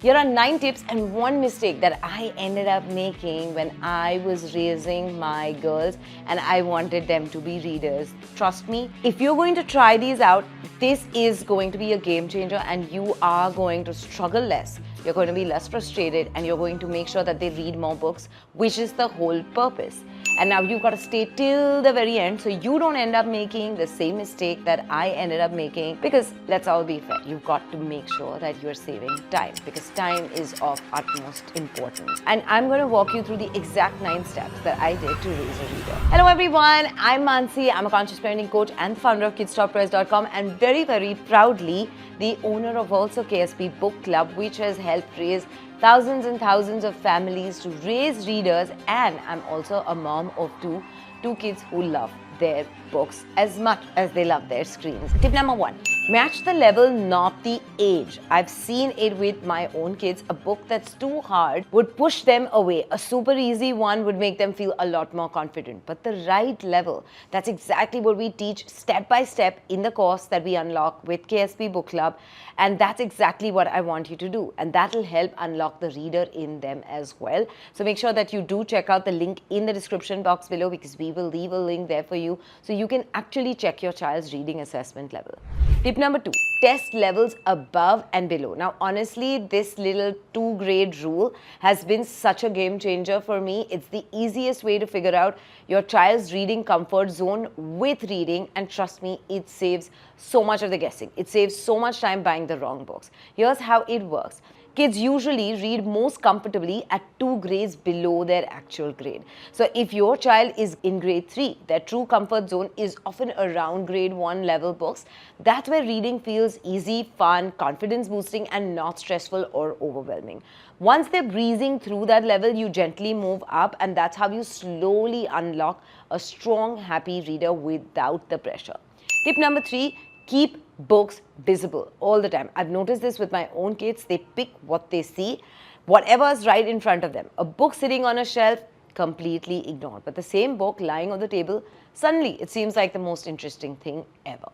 Here are 9 tips and one mistake that I ended up making when I was raising my girls and I wanted them to be readers. Trust me, if you're going to try these out, this is going to be a game changer and you are going to struggle less. You're going to be less frustrated and you're going to make sure that they read more books, which is the whole purpose. And now you've got to stay till the very end so you don't end up making the same mistake that I ended up making, because let's all be fair, you've got to make sure that you're saving time, because time is of utmost importance. And I'm going to walk you through the exact 9 steps that I did to raise a reader. Hello everyone, I'm Mansi. I'm a conscious parenting coach and the founder of KidsTalkPress.com and very proudly the owner of also KSP Book Club, which has helped raise thousands and thousands of families to raise readers, and I'm also a mom of two kids who love their books as much as they love their screens. Tip number 1, match the level, not the age. I've seen it with my own kids. A book that's too hard would push them away. A super easy one would make them feel a lot more confident. But the right level, that's exactly what we teach step by step in the course that we unlock with KSP Book Club. And that's exactly what I want you to do. And that'll help unlock the reader in them as well. So make sure that you do check out the link in the description box below, because we will leave a link there for you so you can actually check your child's reading assessment level. Tip number 2, test levels above and below. Now, honestly, this little 2-grade rule has been such a game changer for me. It's the easiest way to figure out your child's reading comfort zone with reading, and trust me, it saves so much of the guessing. It saves so much time buying the wrong books. Here's how it works. Kids usually read most comfortably at 2 grades below their actual grade. So if your child is in grade 3, their true comfort zone is often around grade 1 level books. That's where reading feels easy, fun, confidence boosting, and not stressful or overwhelming. Once they're breezing through that level, you gently move up, and that's how you slowly unlock a strong, happy reader without the pressure. Tip number 3, keep books visible all the time. I've noticed this with my own kids. They pick what they see, whatever's right in front of them. A book sitting on a shelf, completely ignored. But the same book lying on the table, suddenly it seems like the most interesting thing ever.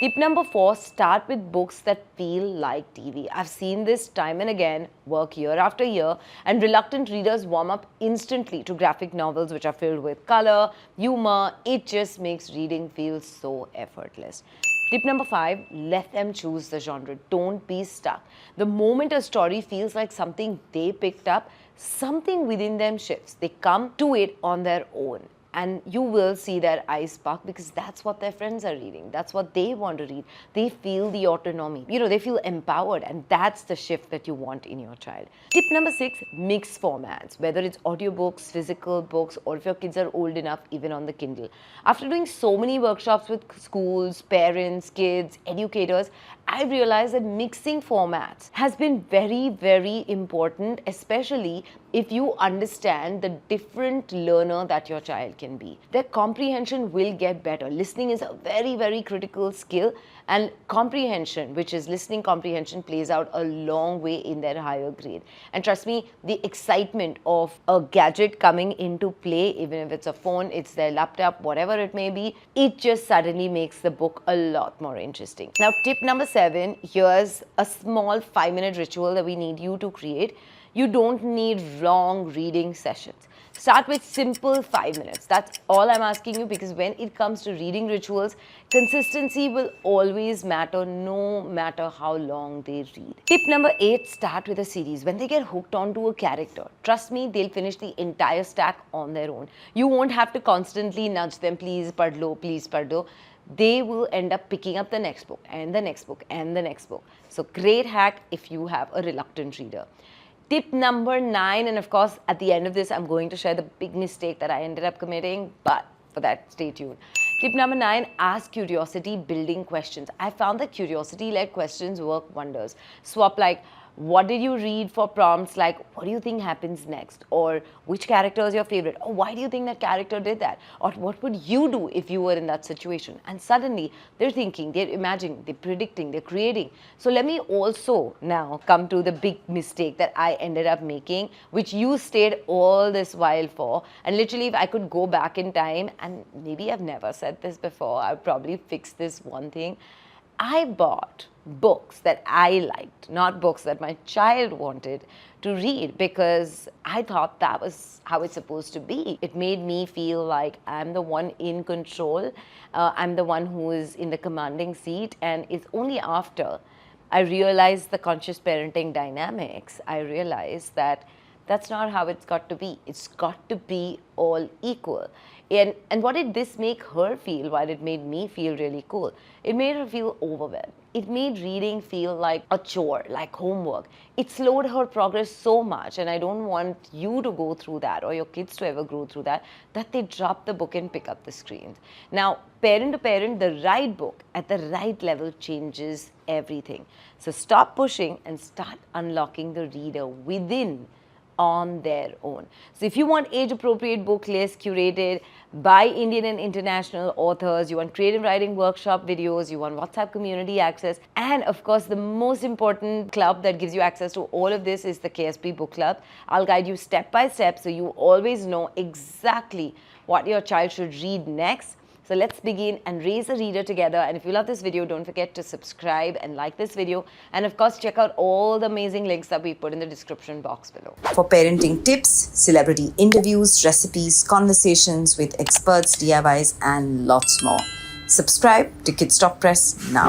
Tip number 4, start with books that feel like TV. I've seen this time and again work year after year, and reluctant readers warm up instantly to graphic novels which are filled with color, humor. It just makes reading feel so effortless. Tip number 5, let them choose the genre. Don't be stuck. The moment a story feels like something they picked up, something within them shifts. They come to it on their own. And you will see their eyes spark, because that's what their friends are reading. That's what they want to read. They feel the autonomy. They feel empowered, and that's the shift that you want in your child. Tip number 6, mix formats, whether it's audiobooks, physical books, or if your kids are old enough, even on the Kindle. After doing so many workshops with schools, parents, kids, educators, I realized that mixing formats has been very important, especially if you understand the different learner that your child can be. Their comprehension will get better. Listening is a very critical skill, and comprehension, which is listening comprehension, plays out a long way in their higher grade. And trust me, the excitement of a gadget coming into play, even if it's a phone, it's their laptop, whatever it may be, it just suddenly makes the book a lot more interesting. Now, tip number 7, here's a small 5-minute ritual that we need you to create. You don't need long reading sessions. Start with simple 5 minutes. That's all I'm asking you, because when it comes to reading rituals, consistency will always matter, no matter how long they read. Tip number 8, start with a series. When they get hooked onto a character, trust me, they'll finish the entire stack on their own. You won't have to constantly nudge them, please pad lo, please pad lo. They will end up picking up the next book and the next book and the next book. So great hack if you have a reluctant reader. Tip number 9, and of course at the end of this I'm going to share the big mistake that I ended up committing, but for that stay tuned. Tip number 9, ask curiosity building questions. I found that curiosity-led questions work wonders. Swap like, what did you read for prompts like, what do you think happens next? Or which character is your favorite? Or why do you think that character did that? Or what would you do if you were in that situation? And suddenly they're thinking, they're imagining, they're predicting, they're creating. So let me also now come to the big mistake that I ended up making, which you stayed all this while for. And literally, if I could go back in time, and maybe I've never said this before, I'd probably fix this one thing. I bought books that I liked, not books that my child wanted to read, because I thought that was how it's supposed to be. It made me feel like I'm the one in control, I'm the one who is in the commanding seat, and it's only after I realized the conscious parenting dynamics, I realized that that's not how it's got to be. It's got to be all equal. And what did this make her feel while it made me feel really cool? It made her feel overwhelmed. It made reading feel like a chore, like homework. It slowed her progress so much, and I don't want you to go through that or your kids to ever go through that, that they drop the book and pick up the screens. Now, parent to parent, the right book at the right level changes everything. So stop pushing and start unlocking the reader within on their own. So if you want age-appropriate book lists curated by Indian and international authors, you want creative writing workshop videos, you want WhatsApp community access, and of course the most important club that gives you access to all of this is the KSP Book Club. I'll guide you step by step so you always know exactly what your child should read next. So let's begin and raise a reader together. And if you love this video, don't forget to subscribe and like this video. And of course, check out all the amazing links that we put in the description box below. For parenting tips, celebrity interviews, recipes, conversations with experts, DIYs, and lots more. Subscribe to Kids Talk Press now.